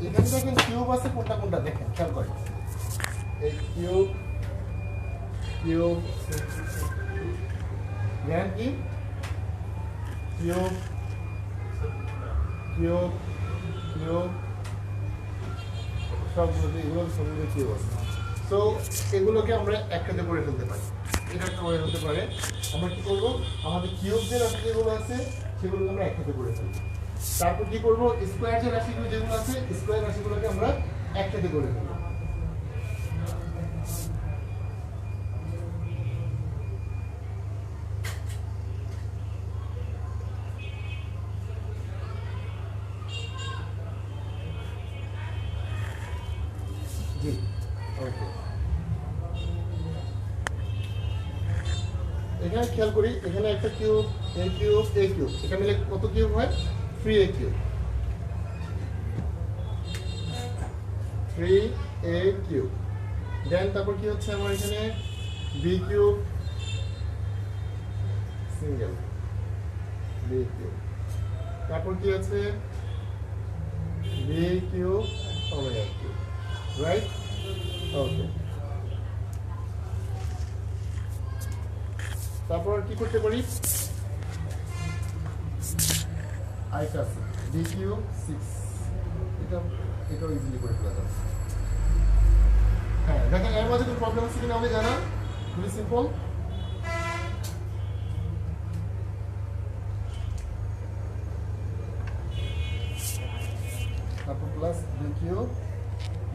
এখানে দেখেন কিউব আছে, কোনটা কোনটা দেখেন, খেয়াল করেন। এই কিউব কিউব জ্ঞান কি কিউব কিউব কিউব সবগুলোতে এগুলো সবগুলো কিউব আছে। সো এগুলোকে আমরা একসাথে করে ফেলতে পারি, এটা একটা করে ফেলতে পারে। আমরা কি করবো, আমাদের কিউব যে রাশি যেগুলো আছে সেগুলোকে আমরা একসাথে করে ফেলবো। তারপর কি করবো, স্কোয়ার যে রাশিগুলো যেগুলো আছে স্কোয়ার রাশিগুলোকে আমরা একসাথে করে ফেলবো। জি ওকে। এখানে খেয়াল করি, এখানে একটা কিউব এ কিউব এ কিউব, এখানে মিলে কত কিউব হয়, 3a কিউব, 3a কিউব। দেন তারপর কি হচ্ছে আমার এখানে b cube single b cube, তারপর কি আছে b cube omega cube, right okay. তারপর কি করতে পারি, আরেকটা আছে বি কিউব 6, এটাও ইজিলি করে ফেলা যাবে। হ্যাঁ দেখেন এর মধ্যে কোনো প্রবলেম আছে কিনা আমাকে জানা, খুবই সিম্পল। তারপর প্লাস বি কিউব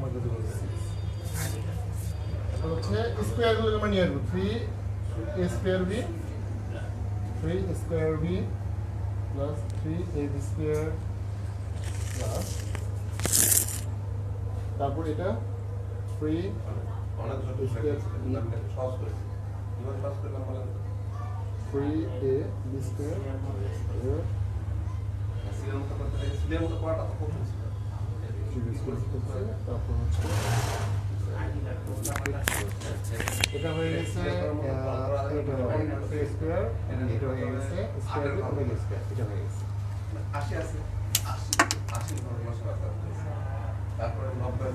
মধ্যে 6, তারপর হচ্ছে স্কোয়ারগুলো আমরা নিয়ে আসবো, 3a square b 3 square b plus 3ab square plus, তারপর এটা 3 স্কোয়ার 3ab স্কোয়ার তারপর হচ্ছে এটা হয়ে গেছে স্কোয়ার, এটা হয়ে গেছে স্কোয়ার ওমেগা স্কোয়ার, এটা হয়ে গেছে 80 আছে 80 তারপরে 90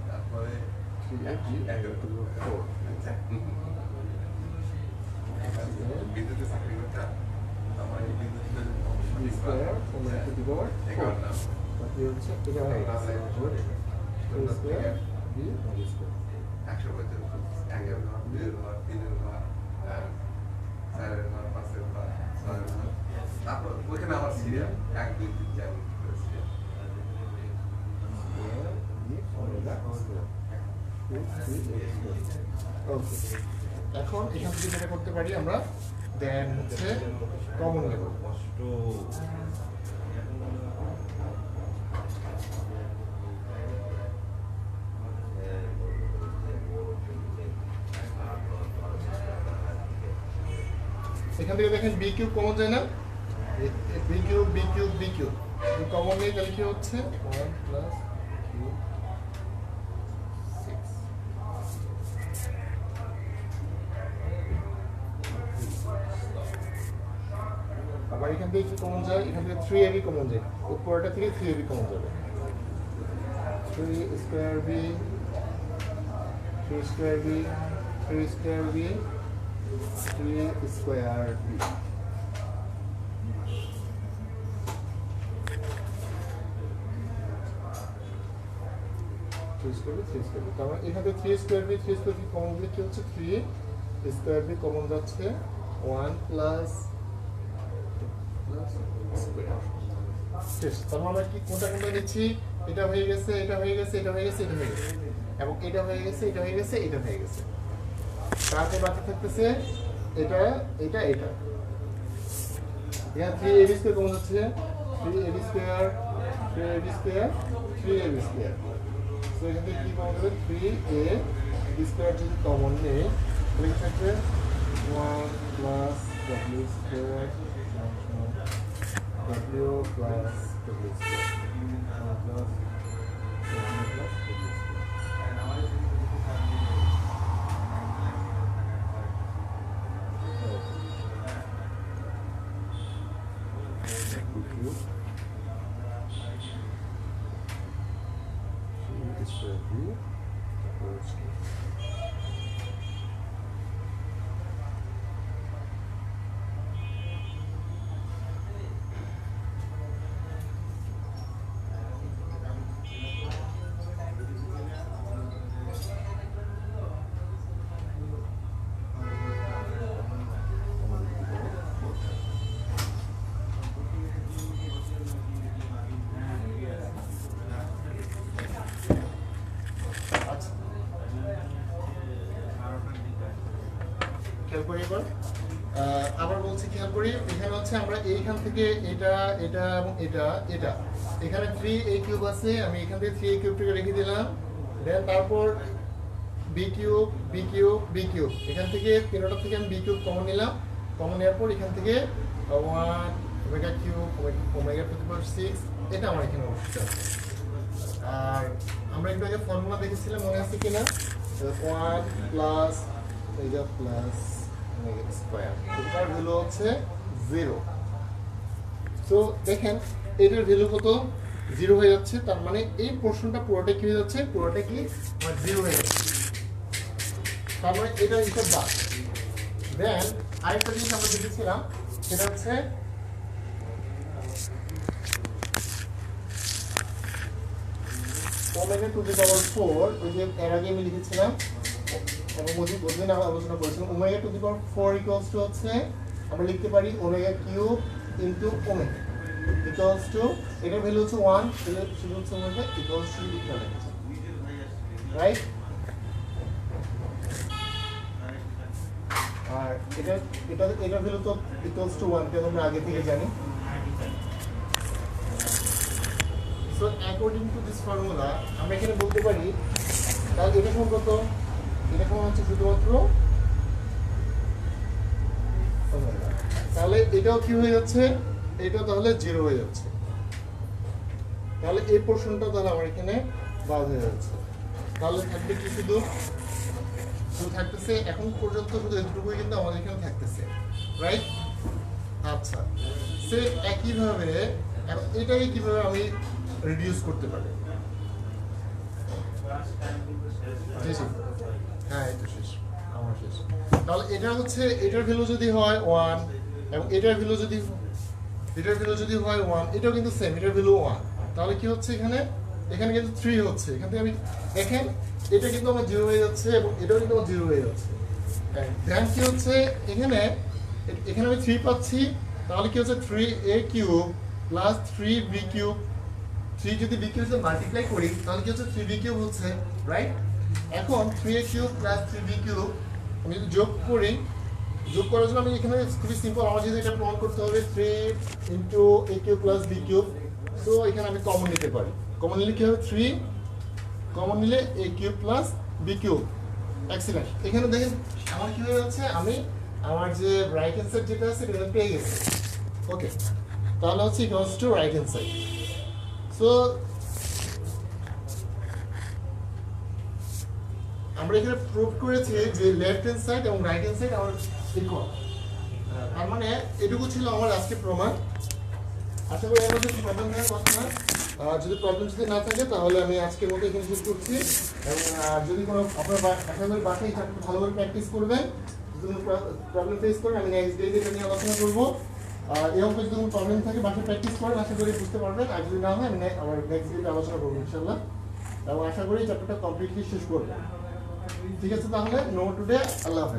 তারপরে 4 বিদ্যুতের চাকরি করতে আমার এই বিদ্যুতের square omega to the power 4, তারপরে হচ্ছে এটা হয়ে গেছে স্কোয়ার বি স্কোয়ার 100 বছর 1 এর ঘর 2 এর ঘর 3 এর ঘর 4 এর ঘর 5 এর ঘর 6 এর ঘর, তারপর ওইখানে আবার সিরিয়াল 1 2 3 4 করে সিরিয়াল ওকে। এখন এখান থেকে যেটা করতে পারি আমরা, দেন হচ্ছে কমন নেব। এখান থেকে দেখেন বি কিউব কমন যায় না, b cube b cube b cube common নেই, তাহলে কি হচ্ছে 1 প্লাস কিউব 6। থেকে কি কমন যায়, এখান থেকে 3ab কমন যায়, উপরটা থেকে 3ab কমন যাবে, 3 square b 3 square b 3 square b 3 square b। তার মানে এখানে 3 স্কয়ার b কমন গেলে কি হচ্ছে, 3 স্কয়ার b কমন যাচ্ছে, 1 প্লাস স্কয়ার। শেষ। তার মানে আমরা কি কোনটা কোনটা নিচ্ছি, এটা হয়ে গেছে, এটা হয়ে গেছে, এটা হয়ে গেছে, এটা হয়ে গেছে, এবং এটা হয়ে গেছে, এটা হয়ে গেছে, এটা হয়ে গেছে। তারপর বাকি থাকতেছে এটা এটা এটা। এখানে 3ab স্কয়ার কমন যাচ্ছে, 3ab square 3ab square 3ab square. তো এখান থেকে কি কমন যাবে, 3ab স্কয়ার যদি কমন নেই তাহলে কি থাকবে, 1 plus w square w plus w square, 1 plus w plus w খেয়াল করি এবার, আবার বলছি খেয়াল করি, এখানে হচ্ছে আমরা এইখান থেকে এটা এটা এবং এটা এটা, এখানে 3a কিউব আছে, আমি এখান থেকে 3a কিউবটাকে রেখে দিলাম, দেন তারপর b cube b cube b cube, এখান থেকে তিনটা থেকে আমি b কিউব কমন নিলাম, কমন নেওয়ার পর এখান থেকে 1 omega cube omega to the power 6, এটা আমার এখানে অবশ্যই আছে। আর আমরা একটু আগে ফর্মুলা দেখেছিলাম, মনে আছে কিনা, 1 প্লাস এটা প্লাস স্কয়ার, এটার ভ্যালু হচ্ছে 0। তো দেখেন এটার ভ্যালু কত, 0 হয়ে যাচ্ছে, তার মানে এই পোরশনটা পুরোটা কি হয়ে যাচ্ছে, পুরোটা কি আমার 0 হয়ে যাচ্ছে, তার মানে এটা হিসাব বাদ। দেন আরেকটা জিনিস আমরা দেখেছিলাম, সেটা হচ্ছে ওমেগা টু দি পাওয়ার 4, ওই যে এর আগে আমি লিখেছিলাম এবং বুঝবেন আমরা আলোচনা করেছিলাম, omega to the power 4 equals to হচ্ছে আমরা লিখতে পারি omega cube into omega equals to, এটার ভ্যালু হচ্ছে 1, তাহলে শুধু হচ্ছে omega equals to equivalent, right. আর এটা এটা এটার ভ্যালু তো ইকুয়ালস টু 1, এটা আমরা আগে থেকে জানি। So according to this formula আমরা এখানে বলতে পারি, তাহলে এটা সমান কত, এটা সমান হচ্ছে শুধুমাত্র ওমেগা, তাহলে এটাও কি হয়ে যাচ্ছে, এটাও তাহলে 0 হয়ে যাচ্ছে, তাহলে এই পোরশনটা তাহলে আমার এখানে বাদ হয়ে যাচ্ছে, তাহলে থাকবে কি, শুধু থাকতেছে এখন পর্যন্ত শুধু এতটুকুই কিন্তু আমাদের এখানে থাকতেছে, রাইট। আচ্ছা, সে একইভাবে এটাকে কিভাবে আমি রিডিউস করতে পারি, হ্যাঁ এটা শেষ, আমার শেষ। তাহলে এটা হচ্ছে এটার ভ্যালু যদি হয় 1 এবং এটার ভ্যালু যদি হয় 1, এটাও কিন্তু সেম, এটার ভ্যালু 1, তাহলে কি হচ্ছে এখানে, এখানে কিন্তু 3 হচ্ছে, এখান থেকে আমি দেখেন এটা কিন্তু আমার 0 হয়ে যাচ্ছে এবং এটাও কিন্তু আমার 0 হয়ে যাচ্ছে। দেন কি হচ্ছে এখানে আমি 3 পাচ্ছি, তাহলে কি হচ্ছে 3a cube plus 3b cube, 3 যদি b কিউব সাথে মাল্টিপ্লাই করি তাহলে কি হচ্ছে 3b কিউব হচ্ছে, রাইট। এখন 3a cube plus 3b cube আমি যদি যোগ করি, যোগ করার জন্য আমি এখানে খুবই সিম্পল, আমার যদি এটা প্রমাণ করতে হবে 3 into a cube plus b cube, so এখানে আমি কমন নিতে পারি, কমন নিলে কি হবে 3, কমন নিলে a cube plus b cube, excellent. এখানে দেখেন আমার কি হয়ে যাচ্ছে, আমি আমার যে রাইট হ্যান্ড সাইড যেটা আছে এটা পেয়ে গেছি, ওকে, তাহলে হচ্ছে equals to right hand side. So আমরা এখানে প্রুভ করেছি যে লেফট হ্যান্ড সাইড এবং রাইট হ্যান্ড সাইড আমার ইকুয়াল, তার মানে এটুকু ছিল আমার আজকে প্রমাণ। আশা করি এর মধ্যে প্রবলেম থাকার কথা না। যদি প্রবলেম যদি না থাকে তাহলে আমি আজকের মতো এখানে শেষ করছি। এবং যদি কোনো আপনার আশা করি বাসায় এই চ্যাপ্টারটা ভালো করে প্র্যাকটিস করবেন। যদি প্রবলেম ফেস করেন আমি নেক্সট ডে এটা নিয়ে আলোচনা করবো। এই অঙ্কে যদি কোনো প্রবলেম থাকে বাসায় প্র্যাকটিস করেন, আশা করি বুঝতে পারবেন। আর যদি না হয় আমি আমার নেক্সট ডে আলোচনা করবো ইনশাল্লাহ। এবং আশা করি চ্যাপ্টারটা কমপ্লিটলি শেষ করবেন। ঠিক আছে, তাহলে নো টুডে, আল্লাহ হাফেজ।